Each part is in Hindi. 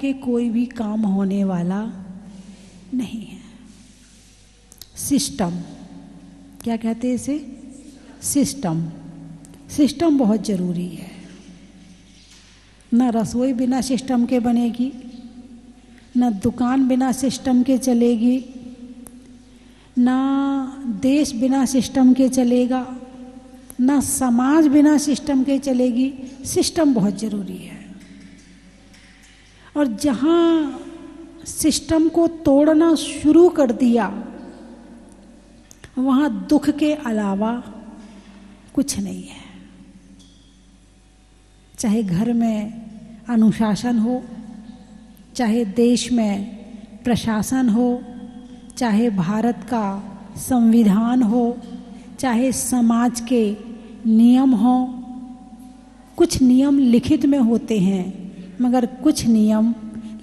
के कोई भी काम होने वाला नहीं है। सिस्टम, क्या कहते हैं इसे? सिस्टम। सिस्टम बहुत ज़रूरी है। ना रसोई बिना सिस्टम के बनेगी, ना दुकान बिना सिस्टम के चलेगी, ना देश बिना सिस्टम के चलेगा, ना समाज बिना सिस्टम के चलेगी। सिस्टम बहुत ज़रूरी है। और जहाँ सिस्टम को तोड़ना शुरू कर दिया, वहाँ दुख के अलावा कुछ नहीं है। चाहे घर में अनुशासन हो, चाहे देश में प्रशासन हो, चाहे भारत का संविधान हो, चाहे समाज के नियम हो। कुछ नियम लिखित में होते हैं, मगर कुछ नियम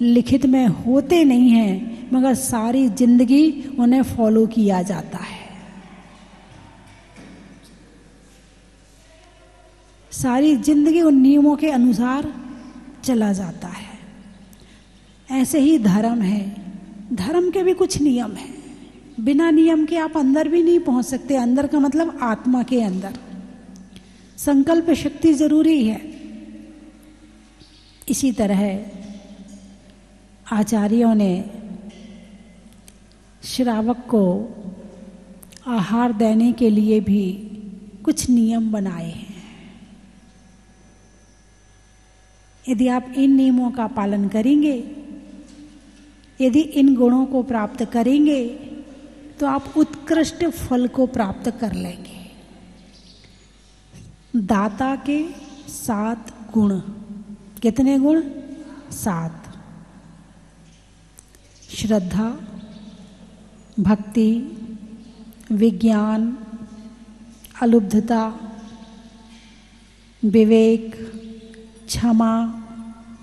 लिखित में होते नहीं हैं, मगर सारी जिंदगी उन्हें फॉलो किया जाता है। सारी जिंदगी उन नियमों के अनुसार चला जाता है। ऐसे ही धर्म है। धर्म के भी कुछ नियम हैं। बिना नियम के आप अंदर भी नहीं पहुंच सकते। अंदर का मतलब आत्मा के अंदर संकल्प शक्ति जरूरी है। इसी तरह आचार्यों ने श्रावक को आहार देने के लिए भी कुछ नियम बनाए हैं। यदि आप इन नियमों का पालन करेंगे, यदि इन गुणों को प्राप्त करेंगे, तो आप उत्कृष्ट फल को प्राप्त कर लेंगे। दाता के 7 गुण। कितने गुण? 7। श्रद्धा, भक्ति, विज्ञान, अलुब्धता, विवेक, क्षमा,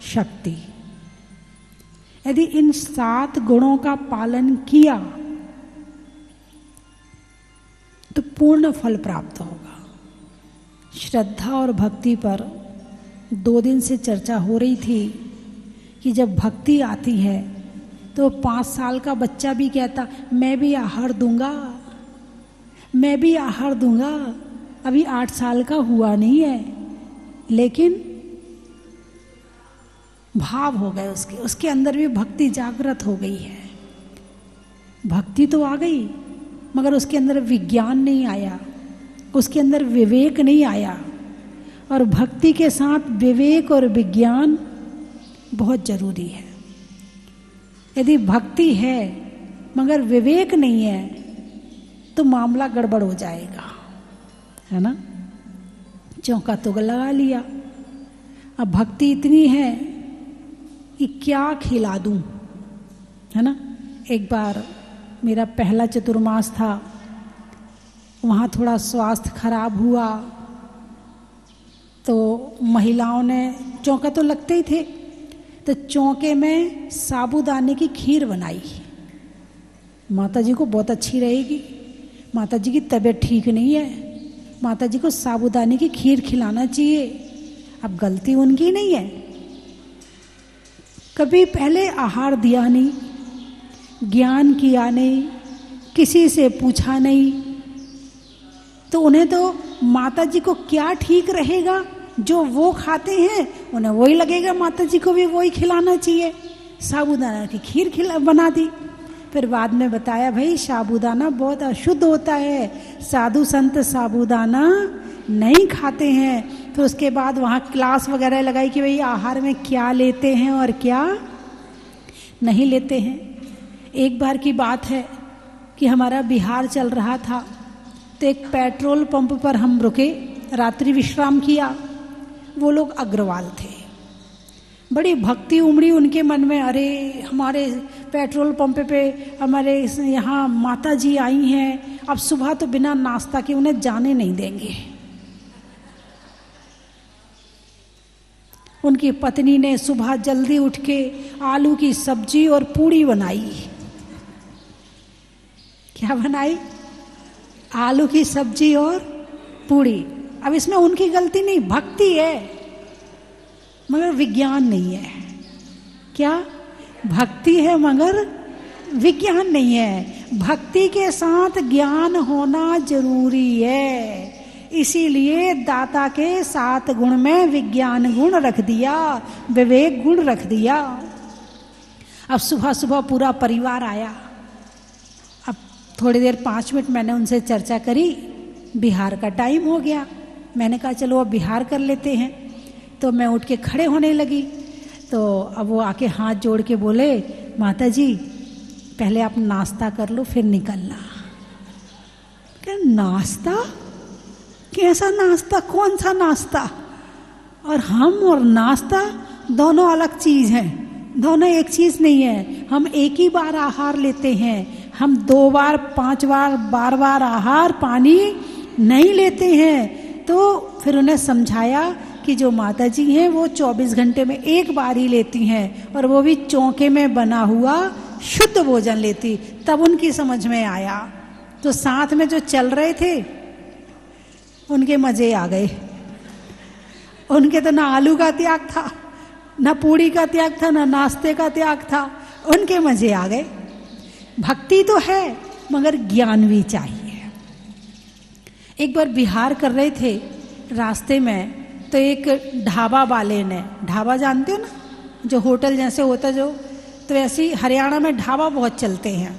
शक्ति। यदि इन 7 गुणों का पालन किया तो पूर्ण फल प्राप्त होगा। श्रद्धा और भक्ति पर 2 दिन से चर्चा हो रही थी कि जब भक्ति आती है तो 5 साल का बच्चा भी कहता मैं भी आहार दूंगा, मैं भी आहार दूंगा। अभी 8 साल का हुआ नहीं है, लेकिन भाव हो गए उसके अंदर भी भक्ति जागृत हो गई है। भक्ति तो आ गई, मगर उसके अंदर विज्ञान नहीं आया, उसके अंदर विवेक नहीं आया। और भक्ति के साथ विवेक और विज्ञान बहुत जरूरी है। यदि भक्ति है मगर विवेक नहीं है तो मामला गड़बड़ हो जाएगा, है ना। चौका तो लगा लिया। अब भक्ति इतनी है कि क्या खिला दूं, है ना। एक बार मेरा पहला चतुर्मास था, वहाँ थोड़ा स्वास्थ्य खराब हुआ तो महिलाओं ने, चौका तो लगते ही थे, तो चौके में साबूदाने की खीर बनाई। माता जी को बहुत अच्छी रहेगी, माता जी की तबीयत ठीक नहीं है, माता जी को साबूदाने की खीर खिलाना चाहिए। अब गलती उनकी नहीं है, कभी पहले आहार दिया नहीं, ज्ञान किया नहीं, किसी से पूछा नहीं, तो उन्हें तो माता जी को क्या ठीक रहेगा, जो वो खाते हैं उन्हें वही लगेगा, माता जी को भी वही खिलाना चाहिए। साबूदाना की खीर बना दी। फिर बाद में बताया भाई साबूदाना बहुत अशुद्ध होता है, साधु संत साबूदाना नहीं खाते हैं। फिर उसके बाद वहाँ क्लास वगैरह लगाई कि भाई आहार में क्या लेते हैं और क्या नहीं लेते हैं। एक बार की बात है कि हमारा बिहार चल रहा था, तो एक पेट्रोल पंप पर हम रुके, रात्रि विश्राम किया। वो लोग अग्रवाल थे, बड़ी भक्ति उमड़ी उनके मन में, अरे हमारे पेट्रोल पंप पे हमारे यहाँ माता जी आई हैं, अब सुबह तो बिना नाश्ता के उन्हें जाने नहीं देंगे। उनकी पत्नी ने सुबह जल्दी उठ के आलू की सब्जी और पूड़ी बनाई। क्या बनाई? आलू की सब्जी और पूड़ी। अब इसमें उनकी गलती नहीं, भक्ति है मगर विज्ञान नहीं है। क्या? भक्ति है मगर विज्ञान नहीं है। भक्ति के साथ ज्ञान होना जरूरी है। इसीलिए दाता के 7 गुण में विज्ञान गुण रख दिया, विवेक गुण रख दिया। अब सुबह सुबह पूरा परिवार आया। अब थोड़ी देर 5 मिनट मैंने उनसे चर्चा करी। बिहार का टाइम हो गया। मैंने कहा चलो अब बिहार कर लेते हैं। तो मैं उठ के खड़े होने लगी। तो अब वो आके हाथ जोड़ के बोले, माता जी पहले आप नाश्ता कर लो फिर निकलना। क्या नाश्ता? कैसा नाश्ता? कौन सा नाश्ता? और हम और नाश्ता दोनों अलग चीज हैं, दोनों एक चीज नहीं है। हम एक ही बार आहार लेते हैं, हम 2 बार 5 बार बार बार आहार पानी नहीं लेते हैं। तो फिर उन्हें समझाया कि जो माता जी हैं वो 24 घंटे में एक बार ही लेती हैं, और वो भी चौके में बना हुआ शुद्ध भोजन लेती। तब उनकी समझ में आया। तो साथ में जो चल रहे थे उनके मजे आ गए। उनके तो ना आलू का त्याग था, ना पूड़ी का त्याग था, ना नाश्ते का त्याग था। उनके मजे आ गए। भक्ति तो है मगर ज्ञान भी चाहिए। एक बार बिहार कर रहे थे, रास्ते में तो एक ढाबा वाले ने, ढाबा जानते हो ना, जो होटल जैसे होता जो, तो ऐसे ही हरियाणा में ढाबा बहुत चलते हैं।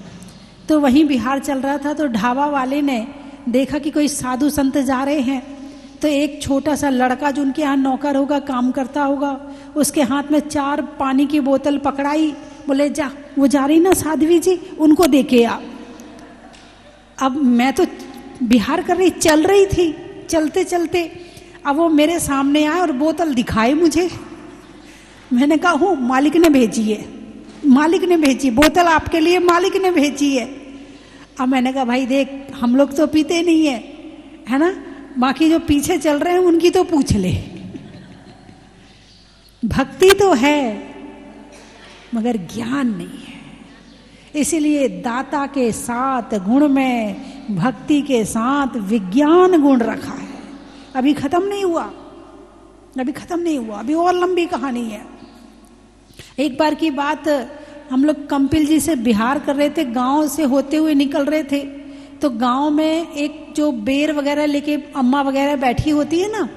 तो वहीं बिहार चल रहा था। तो ढाबा वाले ने देखा कि कोई साधु संत जा रहे हैं। तो एक छोटा सा लड़का जो उनके यहाँ नौकर होगा, काम करता होगा, उसके हाथ में 4 पानी की बोतल पकड़ाई। बोले जा, वो जा रही ना साध्वी जी, उनको दे के आ। अब मैं तो बिहार कर रही, चल रही थी, चलते चलते अब वो मेरे सामने आए और बोतल दिखाए मुझे। मैंने कहा हूँ मालिक ने भेजी है, मालिक ने भेजी, बोतल आपके लिए मालिक ने भेजी है। अब मैंने कहा भाई देख, हम लोग तो पीते नहीं है ना, बाकी जो पीछे चल रहे हैं उनकी तो पूछ ले। भक्ति तो है मगर ज्ञान नहीं है। इसीलिए दाता के 7 गुण में भक्ति के साथ विज्ञान गुण रखा है। अभी खत्म नहीं हुआ, अभी खत्म नहीं हुआ, अभी और लंबी कहानी है। एक बार की बात, हम लोग कंपिल जी से बिहार कर रहे थे, गांव से होते हुए निकल रहे थे। तो गांव में एक जो बेर वगैरह लेके अम्मा वगैरह बैठी होती है ना,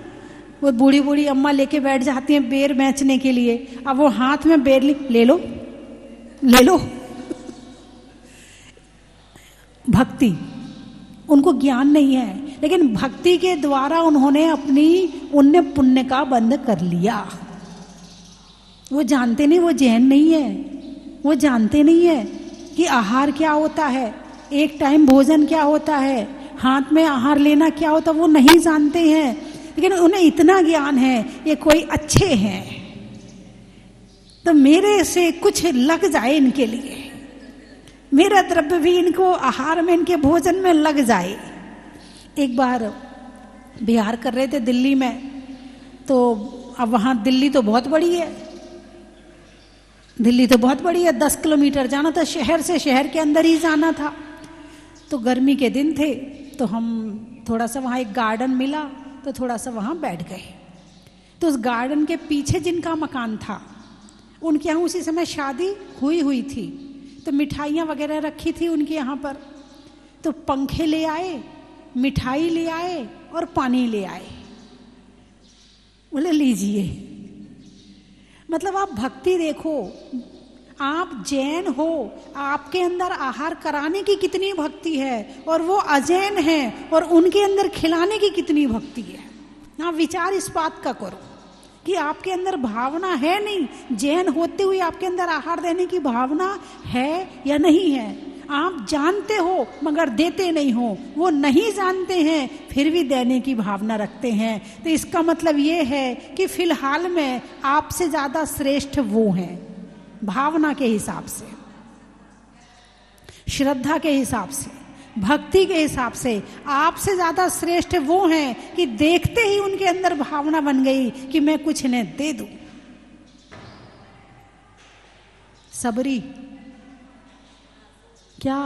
वो बूढ़ी बूढ़ी अम्मा लेके बैठ जाती हैं बेर बेचने के लिए। अब वो हाथ में बेर ले लो, ले लो। भक्ति, उनको ज्ञान नहीं है, लेकिन भक्ति के द्वारा उनने पुण्य का बंध कर लिया। वो जानते नहीं, वो जैन नहीं है, वो जानते नहीं है कि आहार क्या होता है, एक टाइम भोजन क्या होता है, हाथ में आहार लेना क्या होता, वो नहीं जानते हैं। लेकिन उन्हें इतना ज्ञान है, ये कोई अच्छे हैं तो मेरे से कुछ लग जाए इनके लिए, मेरा द्रव्य भी इनको आहार में, इनके भोजन में लग जाए। एक बार बिहार कर रहे थे दिल्ली में। तो अब वहाँ दिल्ली तो बहुत बड़ी है, दिल्ली तो बहुत बड़ी है, 10 किलोमीटर जाना था, शहर से शहर के अंदर ही जाना था। तो गर्मी के दिन थे, तो हम थोड़ा सा वहाँ एक गार्डन मिला, तो थोड़ा सा वहाँ बैठ गए। तो उस गार्डन के पीछे जिनका मकान था, उनके यहाँ उसी समय शादी हुई थी। तो मिठाइयाँ वगैरह रखी थी उनके यहाँ पर। तो पंखे ले आए, मिठाई ले आए और पानी ले आए। बोले लीजिए। मतलब आप भक्ति देखो, आप जैन हो, आपके अंदर आहार कराने की कितनी भक्ति है, और वो अजैन है और उनके अंदर खिलाने की कितनी भक्ति है। आप विचार इस बात का करो कि आपके अंदर भावना है नहीं, जैन होते हुए आपके अंदर आहार देने की भावना है या नहीं है। आप जानते हो मगर देते नहीं हो, वो नहीं जानते हैं फिर भी देने की भावना रखते हैं। तो इसका मतलब ये है कि फिलहाल में आपसे ज्यादा श्रेष्ठ वो हैं, भावना के हिसाब से, श्रद्धा के हिसाब से, भक्ति के हिसाब से आपसे ज्यादा श्रेष्ठ वो हैं कि देखते ही उनके अंदर भावना बन गई कि मैं कुछ इन्हें दे दूं। सबरी, क्या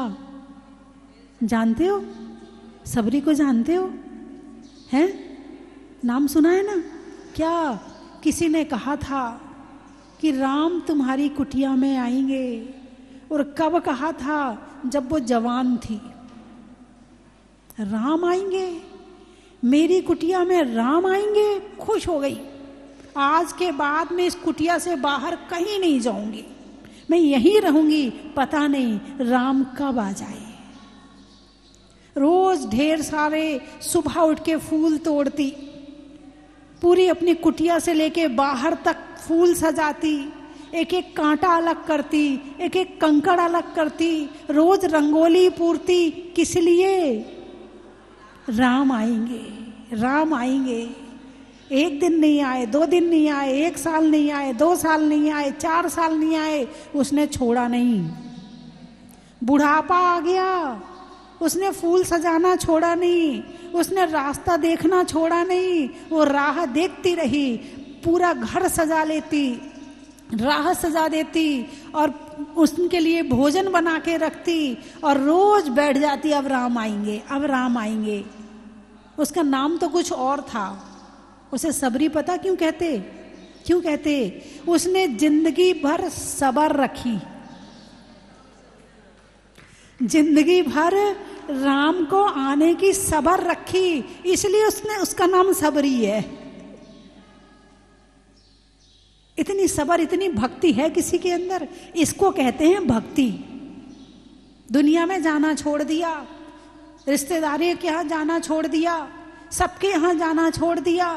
जानते हो? सबरी को जानते हो? हैं? नाम सुना है ना? क्या किसी ने कहा था कि राम तुम्हारी कुटिया में आएंगे। और कब कहा था? जब वो जवान थी। राम आएंगे, मेरी कुटिया में राम आएंगे। खुश हो गई। आज के बाद मैं इस कुटिया से बाहर कहीं नहीं जाऊंगी, मैं यहीं रहूंगी, पता नहीं राम कब आ जाए। रोज ढेर सारे सुबह उठ के फूल तोड़ती, पूरी अपनी कुटिया से लेके बाहर तक फूल सजाती, एक एक कांटा अलग करती, एक एक कंकड़ अलग करती, रोज रंगोली पूरती। किस लिए? राम आएंगे, राम आएंगे। एक दिन नहीं आए, 2 दिन नहीं आए, 1 साल नहीं आए, 2 साल नहीं आए, 4 साल नहीं आए, उसने छोड़ा नहीं। बुढ़ापा आ गया, उसने फूल सजाना छोड़ा नहीं, उसने रास्ता देखना छोड़ा नहीं। वो राह देखती रही, पूरा घर सजा लेती, राह सजा देती और उनके लिए भोजन बना के रखती और रोज बैठ जाती, अब राम आएंगे, अब राम आएंगे। उसका नाम तो कुछ और था, उसे सबरी पता क्यों कहते? क्यों कहते? उसने जिंदगी भर सबर रखी, जिंदगी भर राम को आने की सबर रखी, इसलिए उसका नाम सबरी है। इतनी सबर, इतनी भक्ति है किसी के अंदर, इसको कहते हैं भक्ति। दुनिया में जाना छोड़ दिया, रिश्तेदारियों के यहाँ जाना छोड़ दिया, सबके यहाँ जाना छोड़ दिया,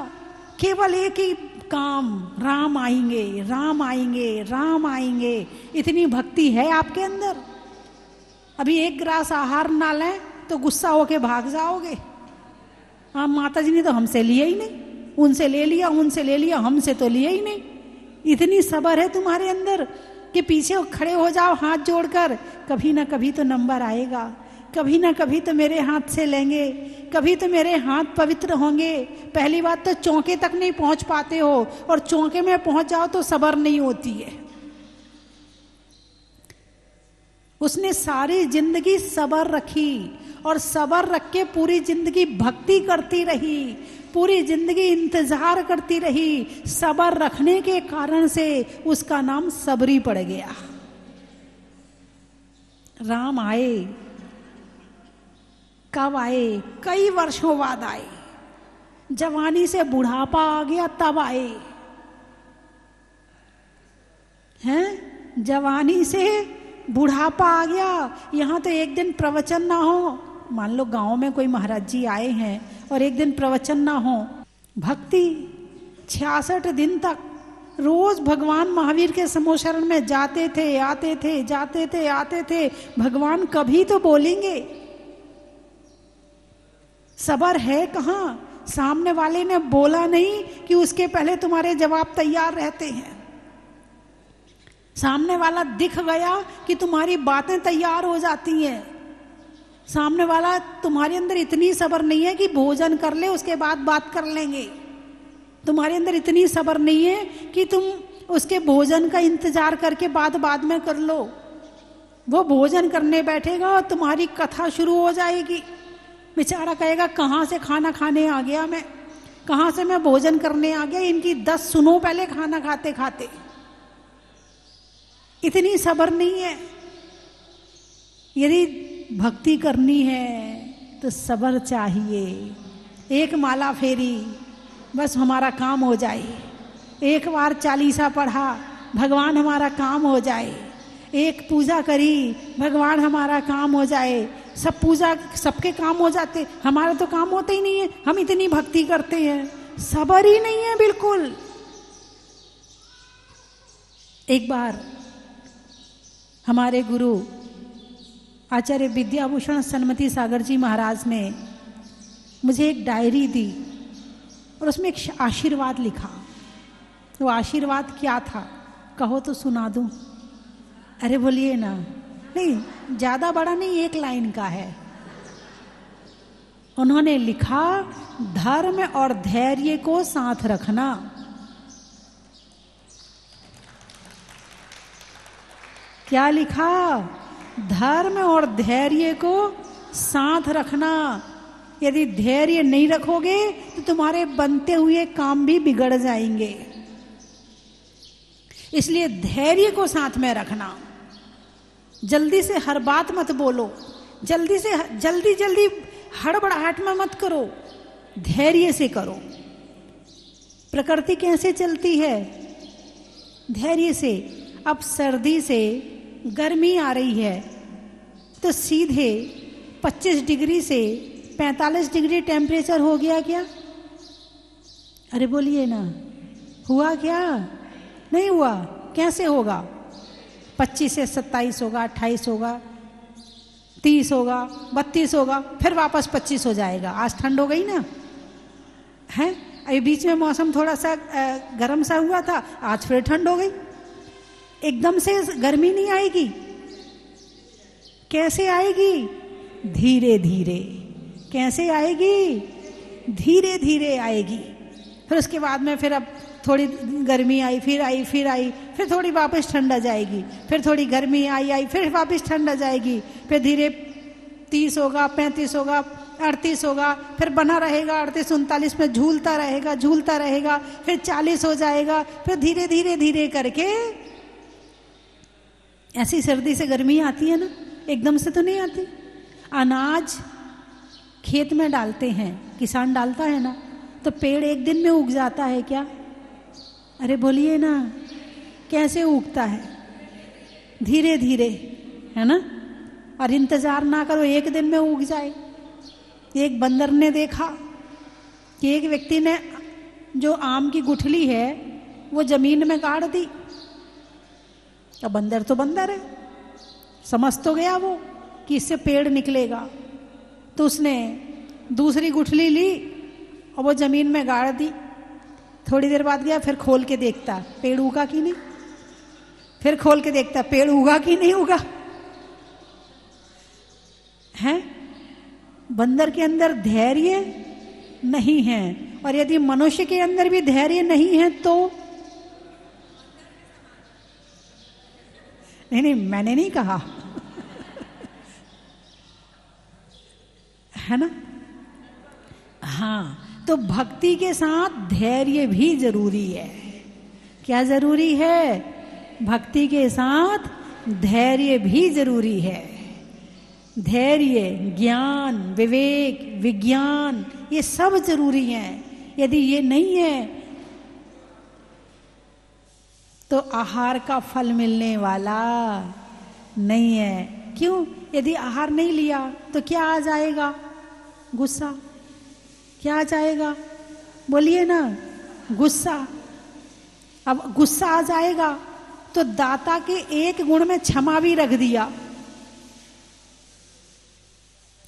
केवल एक ही काम, राम आएंगे, राम आएंगे, राम आएंगे। इतनी भक्ति है आपके अंदर? अभी एक गिलास आहार ना लें तो गुस्सा होके भाग जाओगे। हाँ, माता जी ने तो हमसे लिया ही नहीं, उनसे ले लिया, उनसे ले लिया, हमसे तो लिया ही नहीं। इतनी सब्र है तुम्हारे अंदर कि पीछे खड़े हो जाओ हाथ जोड़कर, कभी ना कभी तो नंबर आएगा, कभी ना कभी तो मेरे हाथ से लेंगे, कभी तो मेरे हाथ पवित्र होंगे। पहली बात तो चौके तक नहीं पहुंच पाते हो, और चौके में पहुंच जाओ तो सब्र नहीं होती है। उसने सारी जिंदगी सब्र रखी और सब्र रख के पूरी जिंदगी भक्ति करती रही, पूरी जिंदगी इंतजार करती रही। सब्र रखने के कारण से उसका नाम सबरी पड़ गया। राम आए, कब आए? कई वर्षों बाद आए। जवानी से बुढ़ापा आ गया तब आए हैं, जवानी से बुढ़ापा आ गया। यहाँ तो एक दिन प्रवचन ना हो, मान लो गांव में कोई महाराज जी आए हैं और एक दिन प्रवचन ना हो, भक्ति 66 दिन तक रोज भगवान महावीर के समोशरण में जाते थे, आते थे, जाते थे, आते थे। भगवान कभी तो बोलेंगे। सबर है कहाँ? सामने वाले ने बोला नहीं कि उसके पहले तुम्हारे जवाब तैयार रहते हैं। सामने वाला दिख गया कि तुम्हारी बातें तैयार हो जाती हैं। सामने वाला, तुम्हारे अंदर इतनी सब्र नहीं है कि भोजन कर ले उसके बाद बात कर लेंगे। तुम्हारे अंदर इतनी सब्र नहीं है कि तुम उसके भोजन का इंतजार करके बाद में कर लो। वो भोजन करने बैठेगा और तुम्हारी कथा शुरू हो जाएगी। बेचारा कहेगा कहाँ से खाना खाने आ गया मैं, कहाँ से मैं भोजन करने आ गया, इनकी 10 सुनो पहले खाना खाते खाते। इतनी सब्र नहीं है। यदि भक्ति करनी है तो सब्र चाहिए। एक माला फेरी, बस हमारा काम हो जाए। एक बार चालीसा पढ़ा, भगवान हमारा काम हो जाए। एक पूजा करी, भगवान हमारा काम हो जाए। सब पूजा, सबके काम हो जाते, हमारा तो काम होता ही नहीं है। हम इतनी भक्ति करते हैं, सब्र ही नहीं है बिल्कुल। एक बार हमारे गुरु आचार्य विद्याभूषण सन्मति सागर जी महाराज ने मुझे एक डायरी दी और उसमें एक आशीर्वाद लिखा। वो आशीर्वाद क्या था कहो तो सुना दूं? अरे बोलिए ना। नहीं, ज्यादा बड़ा नहीं, 1 लाइन का है। उन्होंने लिखा, धर्म और धैर्य को साथ रखना। क्या लिखा? धर्म और धैर्य को साथ रखना। यदि धैर्य नहीं रखोगे तो तुम्हारे बनते हुए काम भी बिगड़ जाएंगे। इसलिए धैर्य को साथ में रखना। जल्दी से हर बात मत बोलो, जल्दी हड़बड़ाहट में मत करो, धैर्य से करो। प्रकृति कैसे चलती है? धैर्य से। अब सर्दी से गर्मी आ रही है तो सीधे 25 डिग्री से 45 डिग्री टेम्परेचर हो गया क्या? अरे बोलिए ना, हुआ क्या? नहीं हुआ। कैसे होगा? 25 से 27 होगा, 28 होगा, 30 होगा, 32 होगा, फिर वापस 25 हो जाएगा। आज ठंड हो गई ना है, अभी बीच में मौसम थोड़ा सा गर्म सा हुआ था, आज फिर ठंड हो गई। एकदम से गर्मी नहीं आएगी। कैसे आएगी? धीरे धीरे। कैसे आएगी? धीरे धीरे आएगी। फिर उसके बाद में फिर अब थोड़ी गर्मी आई, फिर थोड़ी वापस ठंड आ जाएगी, फिर थोड़ी गर्मी आई, फिर वापस ठंड आ जाएगी, फिर धीरे 30 होगा, 35 होगा, 38 होगा, फिर बना रहेगा 38 39 में झूलता रहेगा, फिर 40 हो जाएगा, फिर धीरे धीरे धीरे करके। ऐसी सर्दी से गर्मी आती है ना, एकदम से तो नहीं आती। अनाज खेत में डालते हैं, किसान डालता है ना, तो पेड़ एक दिन में उग जाता है क्या? अरे बोलिए ना, कैसे उगता है? धीरे धीरे, है ना। और इंतजार ना करो एक दिन में उग जाए। एक बंदर ने देखा कि एक व्यक्ति ने जो आम की गुठली है वो जमीन में गाड़ दी। अब बंदर तो बंदर है, समझ तो गया वो कि इससे पेड़ निकलेगा, तो उसने दूसरी गुठली ली और वो जमीन में गाड़ दी। थोड़ी देर बाद गया, फिर खोल के देखता पेड़ उगा कि नहीं, फिर खोल के देखता पेड़ उगा कि नहीं उगा। है, बंदर के अंदर धैर्य नहीं है। और यदि मनुष्य के अंदर भी धैर्य नहीं है तो नहीं, मैंने नहीं कहा है ना। हाँ, तो भक्ति के साथ धैर्य भी जरूरी है। क्या जरूरी है? भक्ति के साथ धैर्य भी जरूरी है। धैर्य, ज्ञान, विवेक, विज्ञान, ये सब जरूरी हैं। यदि ये नहीं है तो आहार का फल मिलने वाला नहीं है। क्यों? यदि आहार नहीं लिया तो क्या आ जाएगा? गुस्सा। क्या आ जाएगा? बोलिए ना, गुस्सा। अब गुस्सा आ जाएगा तो दाता के एक गुण में क्षमा भी रख दिया।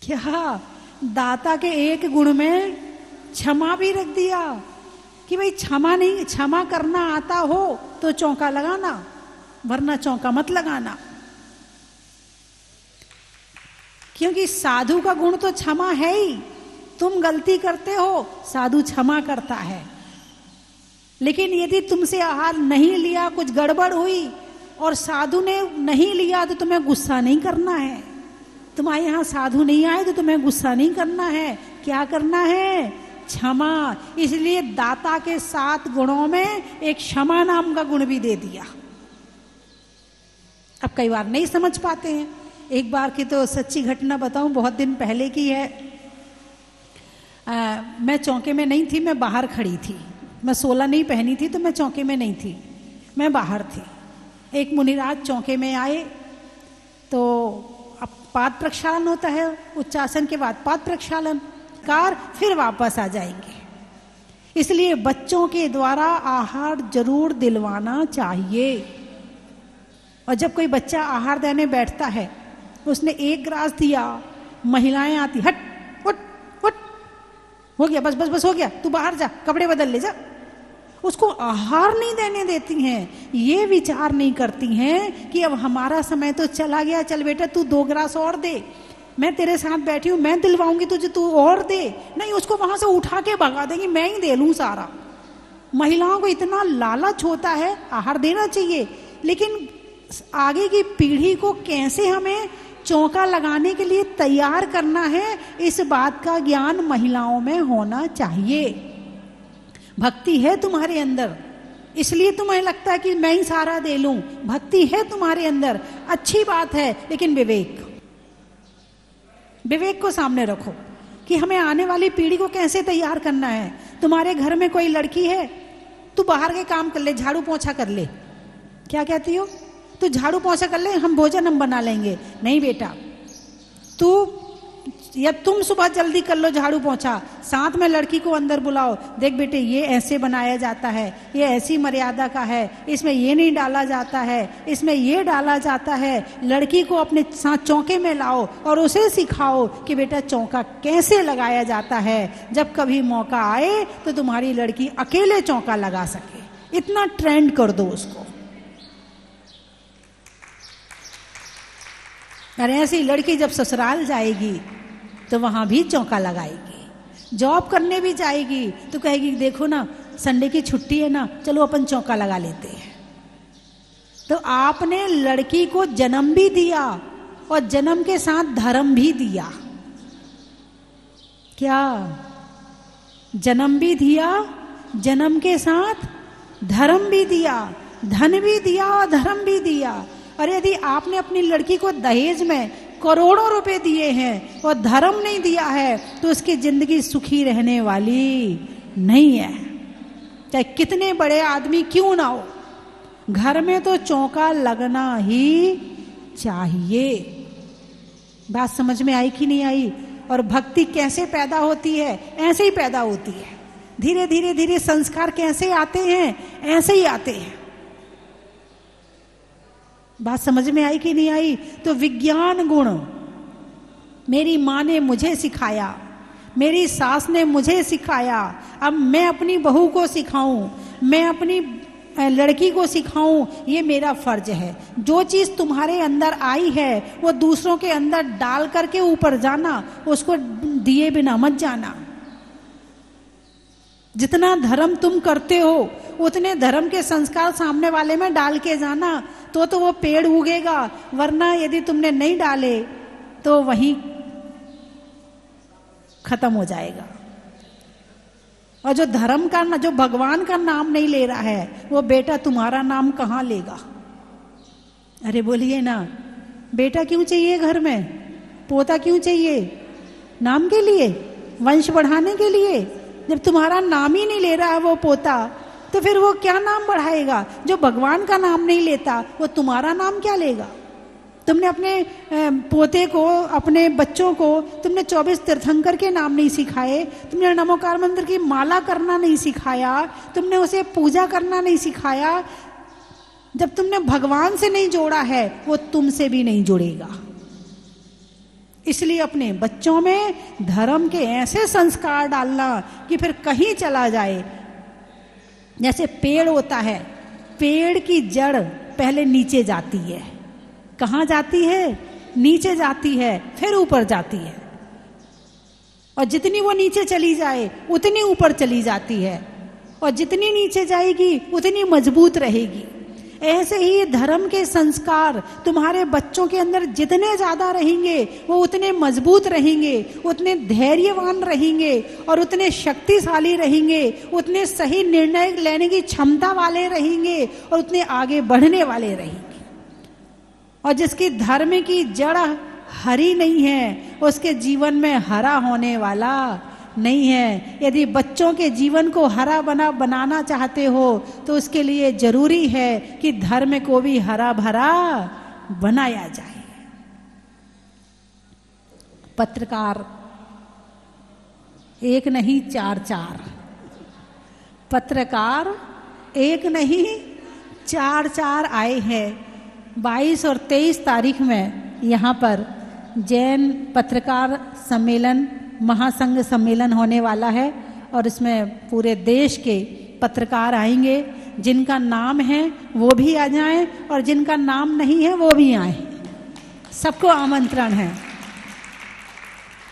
क्या? दाता के एक गुण में क्षमा भी रख दिया कि भाई क्षमा करना आता हो तो चौका लगाना, वरना चौका मत लगाना। क्योंकि साधु का गुण तो क्षमा है ही। तुम गलती करते हो, साधु क्षमा करता है। लेकिन यदि तुमसे आहार नहीं लिया, कुछ गड़बड़ हुई और साधु ने नहीं लिया, तो तुम्हें गुस्सा नहीं करना है। तुम्हारे यहाँ साधु नहीं आए तो तुम्हें गुस्सा नहीं करना है। क्या करना है? क्षमा। इसलिए दाता के 7 गुणों में एक क्षमा नाम का गुण भी दे दिया। अब कई बार नहीं समझ पाते हैं। एक बार की तो सच्ची घटना बताऊं, बहुत दिन पहले की है। मैं चौके में नहीं थी, मैं बाहर खड़ी थी। मैं 16 नहीं पहनी थी तो मैं चौके में नहीं थी, मैं बाहर थी। एक मुनिराज चौके में आए तो अब पाद प्रक्षालन होता है, उच्चासन के बाद पाद प्रक्षालन कार, फिर वापस आ जाएंगे। इसलिए बच्चों के द्वारा आहार जरूर दिलवाना चाहिए। और जब कोई बच्चा आहार देने बैठता है, उसने 1 ग्रास दिया, महिलाएं आती, हट उठ उठ, हो गया, बस बस बस हो गया, तू बाहर जा, कपड़े बदल ले जा। उसको आहार नहीं देने देती हैं। ये विचार नहीं करती हैं कि अब हमारा समय तो चला गया, चल बेटा तू 2 ग्रास और दे, मैं तेरे साथ बैठी हूं, मैं दिलवाऊंगी तुझे, तू और दे। नहीं, उसको वहां से उठा के भगा देंगी, मैं ही दे लूं सारा। महिलाओं को इतना लालच होता है, आहार देना चाहिए, लेकिन आगे की पीढ़ी को कैसे हमें चौका लगाने के लिए तैयार करना है, इस बात का ज्ञान महिलाओं में होना चाहिए। भक्ति है तुम्हारे अंदर, इसलिए तुम्हें लगता है कि मैं ही सारा दे लूं। भक्ति है तुम्हारे अंदर, अच्छी बात है, लेकिन विवेक को सामने रखो कि हमें आने वाली पीढ़ी को कैसे तैयार करना है। तुम्हारे घर में कोई लड़की है, तू बाहर के काम कर ले, झाड़ू पोंछा कर ले। क्या कहती हो? तू झाड़ू पोंछा कर ले, हम भोजन हम बना लेंगे। नहीं बेटा, तू या तुम सुबह जल्दी कर लो झाड़ू पोंछा, साथ में लड़की को अंदर बुलाओ। देख बेटे, ये ऐसे बनाया जाता है, ये ऐसी मर्यादा का है, इसमें ये नहीं डाला जाता है, इसमें ये डाला जाता है। लड़की को अपने साथ चौके में लाओ और उसे सिखाओ कि बेटा चौका कैसे लगाया जाता है। जब कभी मौका आए तो तुम्हारी लड़की अकेले चौका लगा सके, इतना ट्रेंड कर दो उसको। अरे ऐसी लड़की जब ससुराल जाएगी तो वहां भी चौका लगाएगी। जॉब करने भी जाएगी तो कहेगी देखो ना, संडे की छुट्टी है ना, चलो अपन चौका लगा लेते हैं। तो आपने लड़की को जन्म भी दिया और जन्म के साथ धर्म भी दिया। क्या? जन्म भी दिया, जन्म के साथ धर्म भी दिया, धन भी दिया और धर्म भी दिया। और यदि आपने अपनी लड़की को दहेज में करोड़ों रुपए दिए हैं और धर्म नहीं दिया है तो उसकी जिंदगी सुखी रहने वाली नहीं है, चाहे कितने बड़े आदमी क्यों ना हो। घर में तो चौका लगना ही चाहिए। बात समझ में आई कि नहीं आई? और भक्ति कैसे पैदा होती है? ऐसे ही पैदा होती है। धीरे धीरे धीरे संस्कार कैसे आते हैं? ऐसे ही आते हैं। बात समझ में आई कि नहीं आई? तो विज्ञान गुण मेरी माँ ने मुझे सिखाया, मेरी सास ने मुझे सिखाया, अब मैं अपनी बहू को सिखाऊं, मैं अपनी लड़की को सिखाऊं, ये मेरा फर्ज है। जो चीज तुम्हारे अंदर आई है वो दूसरों के अंदर डाल करके ऊपर जाना, उसको दिए बिना मत जाना। जितना धर्म तुम करते हो उतने धर्म के संस्कार सामने वाले में डाल के जाना, तो वो पेड़ उगेगा। वरना यदि तुमने नहीं डाले तो वहीं खत्म हो जाएगा। और जो धर्म का, जो भगवान का नाम नहीं ले रहा है, वो बेटा तुम्हारा नाम कहाँ लेगा? अरे बोलिए ना, बेटा क्यों चाहिए घर में? पोता क्यों चाहिए? नाम के लिए, वंश बढ़ाने के लिए। जब तुम्हारा नाम ही नहीं ले रहा है वो पोता, तो फिर वो क्या नाम बढ़ाएगा? जो भगवान का नाम नहीं लेता वो तुम्हारा नाम क्या लेगा? तुमने अपने पोते को, अपने बच्चों को तुमने 24 तीर्थंकर के नाम नहीं सिखाए, तुमने नमोकार मंत्र की माला करना नहीं सिखाया, तुमने उसे पूजा करना नहीं सिखाया। जब तुमने भगवान से नहीं जोड़ा है वो तुमसे भी नहीं जुड़ेगा। इसलिए अपने बच्चों में धर्म के ऐसे संस्कार डालना कि फिर कहीं चला जाए। जैसे पेड़ होता है, पेड़ की जड़ पहले नीचे जाती है। कहाँ जाती है? नीचे जाती है, फिर ऊपर जाती है। और जितनी वो नीचे चली जाए उतनी ऊपर चली जाती है, और जितनी नीचे जाएगी उतनी मजबूत रहेगी। ऐसे ही धर्म के संस्कार तुम्हारे बच्चों के अंदर जितने ज्यादा रहेंगे वो उतने मजबूत रहेंगे, उतने धैर्यवान रहेंगे और उतने शक्तिशाली रहेंगे, उतने सही निर्णय लेने की क्षमता वाले रहेंगे और उतने आगे बढ़ने वाले रहेंगे। और जिसकी धर्म की जड़ हरी नहीं है उसके जीवन में हरा होने वाला नहीं है। यदि बच्चों के जीवन को हरा बनाना चाहते हो तो उसके लिए जरूरी है कि धर्म को भी हरा भरा बनाया जाए। पत्रकार एक नहीं चार, पत्रकार एक नहीं चार आए हैं। 22 और 23 तारीख में यहाँ पर जैन पत्रकार सम्मेलन, महासंघ सम्मेलन होने वाला है और इसमें पूरे देश के पत्रकार आएंगे। जिनका नाम है वो भी आ जाएं और जिनका नाम नहीं है वो भी आए। सबको आमंत्रण है।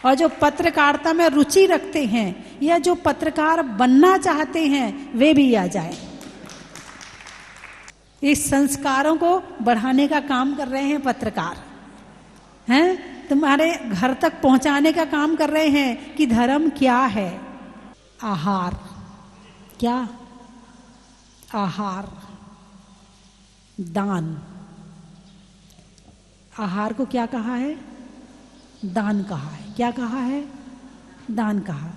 और जो पत्रकारिता में रुचि रखते हैं या जो पत्रकार बनना चाहते हैं वे भी आ जाएं। इस संस्कारों को बढ़ाने का काम कर रहे हैं पत्रकार, हैं? तुम्हारे घर तक पहुंचाने का काम कर रहे हैं कि धर्म क्या है। आहार क्या? आहार, दान। आहार को क्या कहा है? दान कहा है। क्या कहा है? दान कहा।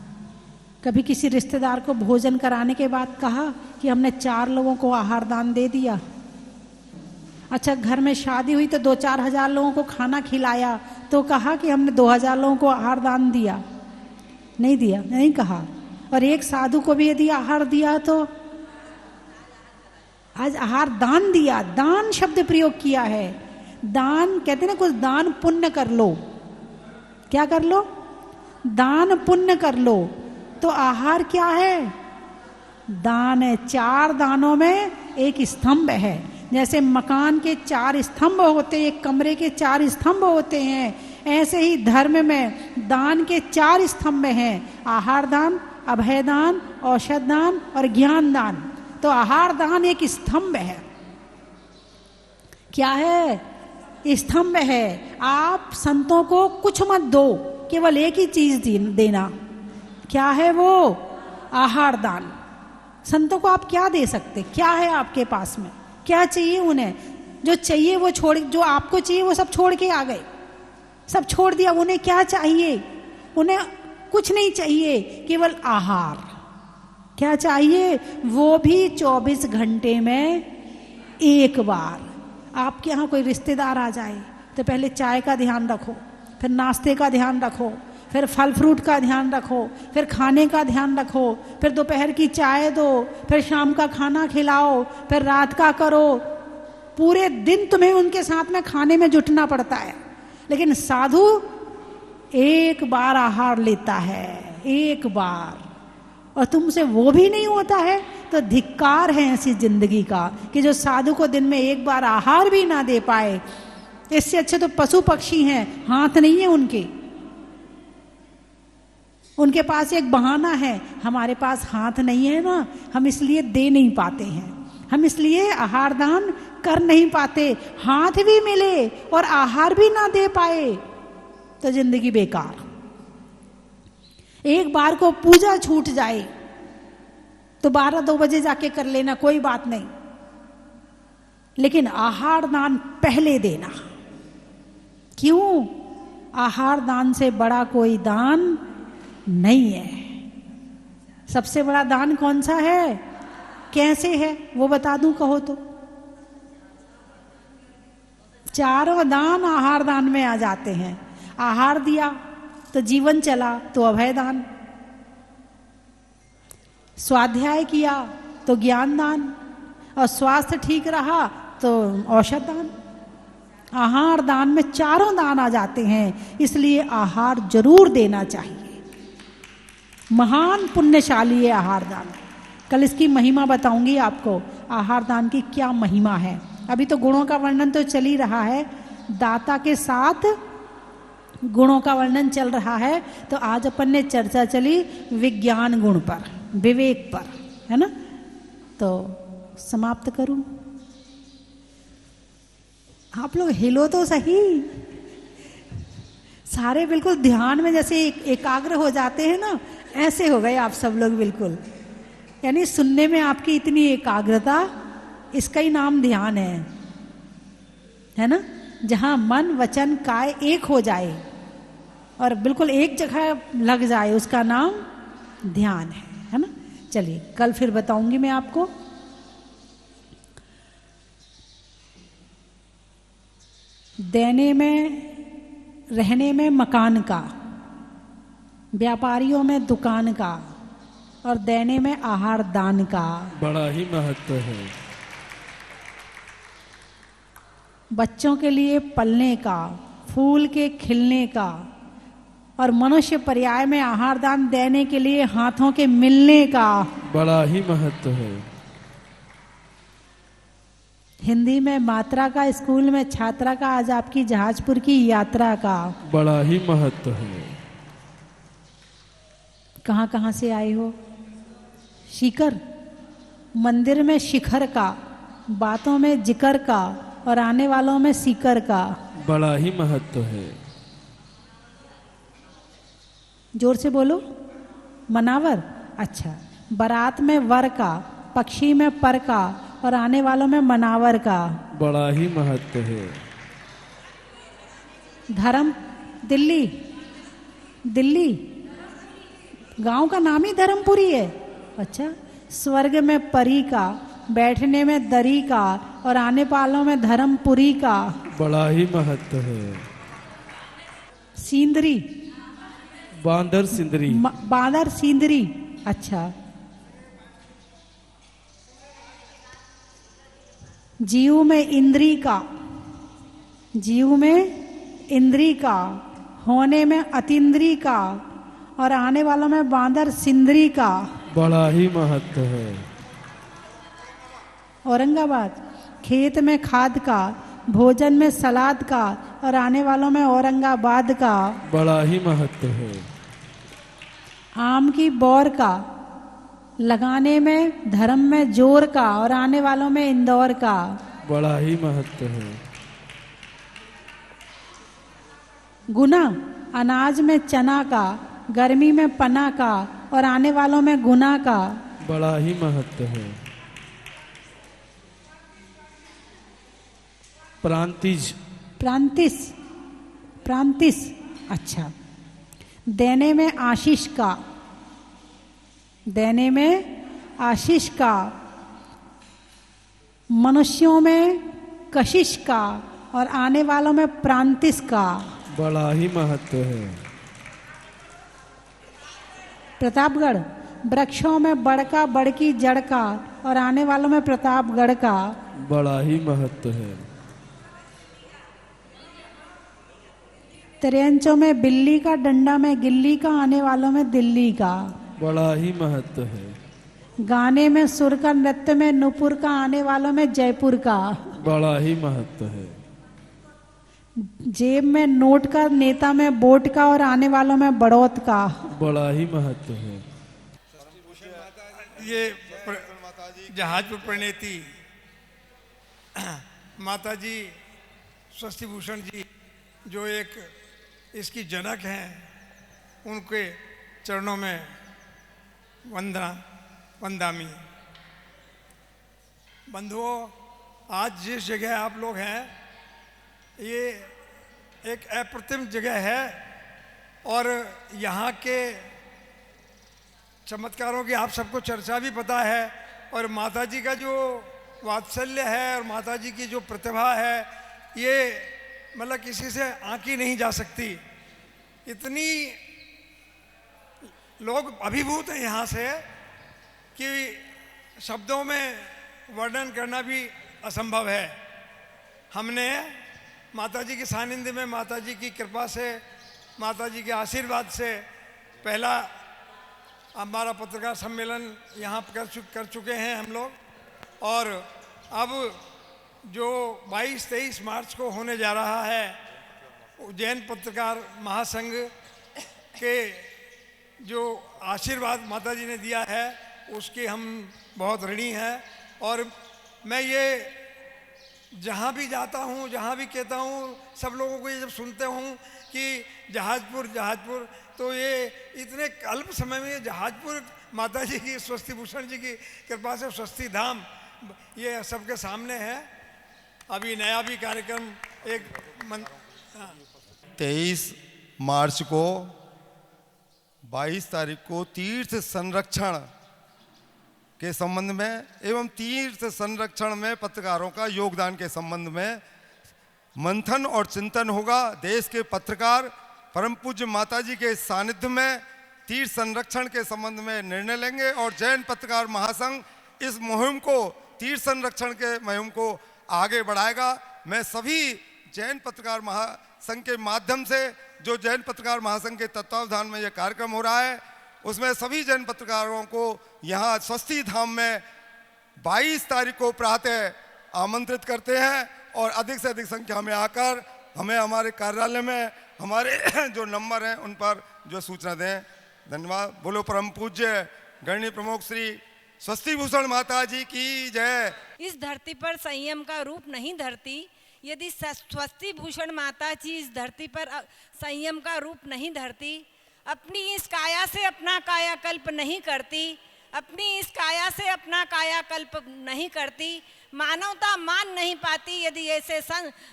कभी किसी रिश्तेदार को भोजन कराने के बाद कहा कि हमने 4 लोगों को आहार दान दे दिया? अच्छा, घर में शादी हुई तो 2-4 हजार लोगों को खाना खिलाया तो कहा कि हमने 2000 लोगों को आहार दान दिया? नहीं दिया, नहीं कहा। और एक साधु को भी यदि आहार दिया तो आज आहार दान दिया, दान शब्द प्रयोग किया है। दान कहते ना, कुछ दान पुण्य कर लो। क्या कर लो? दान पुण्य कर लो। तो आहार क्या है? दान है। 4 दानों में एक स्तंभ है। जैसे मकान के 4 स्तंभ होते हैं, एक कमरे के 4 स्तंभ होते हैं, ऐसे ही धर्म में दान के 4 स्तंभ हैं। आहार दान, अभय दान, औषध दान और ज्ञान दान। तो आहार दान एक स्तंभ है। क्या है? स्तंभ है। आप संतों को कुछ मत दो, केवल एक ही चीज देना। क्या है वो? आहार दान। संतों को आप क्या दे सकते? क्या है आपके पास में? क्या चाहिए उन्हें? जो चाहिए वो छोड़, जो आपको चाहिए वो सब छोड़ के आ गए, सब छोड़ दिया। उन्हें क्या चाहिए? उन्हें कुछ नहीं चाहिए, केवल आहार। क्या चाहिए? वो भी 24 घंटे में एक बार। आपके यहाँ कोई रिश्तेदार आ जाए तो पहले चाय का ध्यान रखो, फिर नाश्ते का ध्यान रखो, फिर फल फ्रूट का ध्यान रखो, फिर खाने का ध्यान रखो, फिर दोपहर की चाय दो, फिर शाम का खाना खिलाओ, फिर रात का करो। पूरे दिन तुम्हें उनके साथ में खाने में जुटना पड़ता है। लेकिन साधु एक बार आहार लेता है, एक बार, और तुमसे वो भी नहीं होता है तो धिक्कार है ऐसी जिंदगी का कि जो साधु को दिन में एक बार आहार भी ना दे पाए। इससे अच्छे तो पशु पक्षी हैं, हाथ नहीं है उनके। उनके पास एक बहाना है, हमारे पास हाथ नहीं है ना, हम इसलिए दे नहीं पाते हैं, हम इसलिए आहार दान कर नहीं पाते। हाथ भी मिले और आहार भी ना दे पाए तो जिंदगी बेकार। एक बार को पूजा छूट जाए तो 12-2 बजे जाके कर लेना, कोई बात नहीं, लेकिन आहार दान पहले देना। क्यों? आहार दान से बड़ा कोई दान नहीं है। सबसे बड़ा दान कौन सा है? कैसे है वो बता दूं कहो तो? 4 दान आहार दान में आ जाते हैं। आहार दिया तो जीवन चला तो अभय दान, स्वाध्याय किया तो ज्ञान दान, और स्वास्थ्य ठीक रहा तो औषध दान। आहार दान में 4 दान आ जाते हैं, इसलिए आहार जरूर देना चाहिए। महान पुण्यशाली है आहार दान। कल इसकी महिमा बताऊंगी आपको, आहार दान की क्या महिमा है। अभी तो गुणों का वर्णन तो चल ही रहा है, दाता के साथ गुणों का वर्णन चल रहा है। तो आज अपन ने चर्चा चली विज्ञान गुण पर, विवेक पर, है ना? तो समाप्त करूं? आप लोग हिलो तो सही, सारे बिल्कुल ध्यान में जैसे एकाग्र हो जाते हैं ना, ऐसे हो गए आप सब लोग बिल्कुल। यानी सुनने में आपकी इतनी एकाग्रता, इसका ही नाम ध्यान है ना? जहां मन वचन काय एक हो जाए और बिल्कुल एक जगह लग जाए, उसका नाम ध्यान है ना? चलिए कल फिर बताऊंगी मैं आपको। देने में, रहने में मकान का, व्यापारियों में दुकान का, और देने में आहार दान का बड़ा ही महत्व है। बच्चों के लिए पलने का, फूल के खिलने का, और मनुष्य पर्याय में आहार दान देने के लिए हाथों के मिलने का बड़ा ही महत्व है। हिंदी में मात्रा का, स्कूल में छात्रा का, आज आपकी जहाजपुर की यात्रा का बड़ा ही महत्व है। कहाँ कहाँ से आए हो? शिखर, मंदिर में शिखर का, बातों में जिक्र का, और आने वालों में सीकर का बड़ा ही महत्व है। जोर से बोलो। मनावर, अच्छा। बारात में वर का, पक्षी में पर का और आने वालों में मनावर का। बड़ा ही महत्व है। धर्म दिल्ली, दिल्ली गांव का नाम ही धर्मपुरी है। अच्छा, स्वर्ग में परी का, बैठने में दरी का और आने वालों में धर्मपुरी का। बड़ा ही महत्व है। सींदरी, बांदर सिंदरी, बांदर सींदरी। अच्छा, जीव में इंद्री का, जीव में इंद्री का, होने में अतिंद्री का और आने वालों में बांदर सिंदरी का। बड़ा ही महत्व है। औरंगाबाद, खेत में खाद का, भोजन में सलाद का और आने वालों में औरंगाबाद का। बड़ा ही महत्व है। आम की बौर का, लगाने में धर्म में जोर का और आने वालों में इंदौर का। बड़ा ही महत्व है। गुना, अनाज में चना का, गर्मी में पना का और आने वालों में गुना का। बड़ा ही महत्व है। प्रांतिज, प्रांतिस, प्रांतिस। अच्छा, देने में आशीष का, देने में आशीष का, मनुष्यों में कशिश का और आने वालों में प्रांतिस का। बड़ा ही महत्व है। प्रतापगढ़, वृक्षों में बड़का बड़की जड़ का और आने वालों में प्रतापगढ़ का। बड़ा ही महत्व है। त्रियंचों में बिल्ली का, डंडा में गिल्ली का, आने वालों में दिल्ली का। बड़ा ही महत्व है। गाने में सुर का, नृत्य में नुपुर का, आने वालों में जयपुर का। बड़ा ही महत्व है। जेब में नोट का, नेता में वोट का और आने वालों में बड़ौत का। बड़ा ही महत्व है। ये जहाजपुर प्रणेती माता जी स्वस्ति भूषण जी जो एक इसकी जनक हैं, उनके चरणों में वंदामी। बंधुओं, आज जिस जगह आप लोग हैं ये एक अप्रतिम जगह है और यहाँ के चमत्कारों की आप सबको चर्चा भी पता है और माता जी का जो वात्सल्य है और माता जी की जो प्रतिभा है ये मतलब किसी से आंकी नहीं जा सकती। इतनी लोग अभिभूत हैं यहाँ से कि शब्दों में वर्णन करना भी असंभव है। हमने माता जी के सानिध्य में, माता जी की कृपा से, माता जी के आशीर्वाद से पहला हमारा पत्रकार सम्मेलन यहाँ कर चुके हैं हम लोग और अब जो 22-23 मार्च को होने जा रहा है उज्जैन पत्रकार महासंघ के जो आशीर्वाद माता जी ने दिया है उसके हम बहुत ऋणी हैं। और मैं ये जहाँ भी जाता हूँ, जहाँ भी कहता हूँ, सब लोगों को ये जब सुनते हूँ कि जहाजपुर जहाजपुर, तो ये इतने अल्प समय में जहाजपुर माता जी की, स्वस्ति भूषण जी की कृपा से स्वस्ति धाम ये सबके सामने है। अभी नया भी कार्यक्रम एक 23 मार्च को 22 तारीख को तीर्थ संरक्षण के संबंध में एवं तीर्थ संरक्षण में पत्रकारों का योगदान के संबंध में मंथन और चिंतन होगा। देश के पत्रकार परम पूज्य माता जी के सानिध्य में तीर्थ संरक्षण के संबंध में निर्णय लेंगे और जैन पत्रकार महासंघ इस मुहिम को, तीर्थ संरक्षण के मुहिम को आगे बढ़ाएगा। मैं सभी जैन पत्रकार महासंघ के माध्यम से, जो जैन पत्रकार महासंघ के तत्वावधान में यह कार्यक्रम हो रहा है, उसमें सभी जैन पत्रकारों को यहाँ स्वस्ति धाम में 22 तारीख को प्रातः आमंत्रित करते हैं और अधिक से अधिक संख्या में आकर हमें हमारे कार्यालय में हमारे जो नंबर हैं उन पर जो सूचना दें। धन्यवाद। बोलो परम पूज्य गणनीय प्रमुख श्री स्वस्ति भूषण माता जी की जय। इस धरती पर संयम का रूप नहीं धरती, यदि स्वस्ति भूषण माता जी इस धरती पर संयम का रूप नहीं धरती, अपनी इस काया से अपना कायाकल्प नहीं करती, अपनी इस काया से अपना कायाकल्प नहीं करती, मानवता मान नहीं पाती यदि ऐसे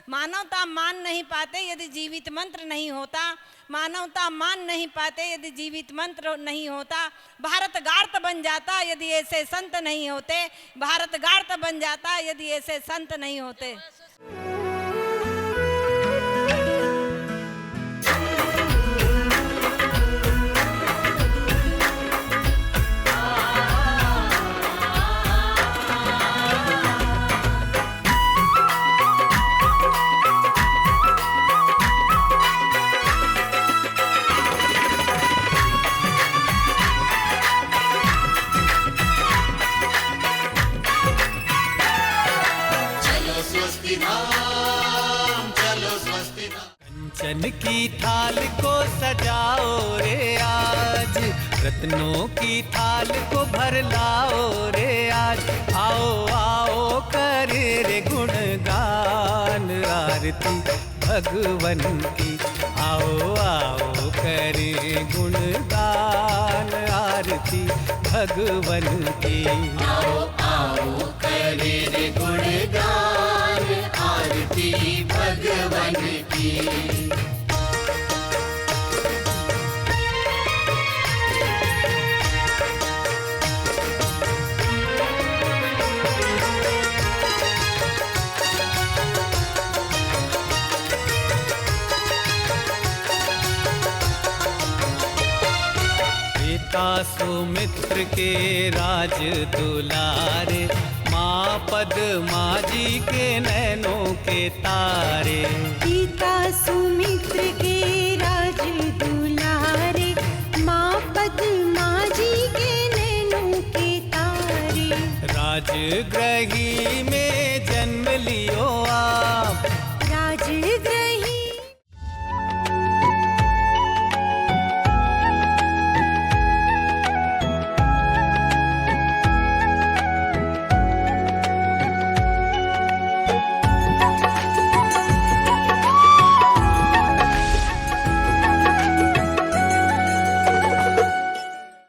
मानवता मान नहीं पाते यदि जीवित मंत्र नहीं होता, मानवता मान नहीं पाते यदि जीवित मंत्र नहीं होता, भारत गार्त बन जाता यदि ऐसे संत नहीं होते, भारत गार्त बन जाता यदि ऐसे संत नहीं होते। कंचन की थाल को सजाओ रे आज, रत्नों की थाल को भर लाओ रे आज, आओ आओ करे रे गुणगान आरती भगवन की, आओ आओ करे गुणगान आरती भगवन की, आओ आओ करे रे गुणगान आरती भगवन की। पिता सुमित्र के राज दुलारे, माँ पद्मा जी के नैनों के तारे, पिता सुमित्र के राज दुलारे, माँ पद्मा जी के नैनों के तारे, राजगृही में जन्म लियो आप, राजगृह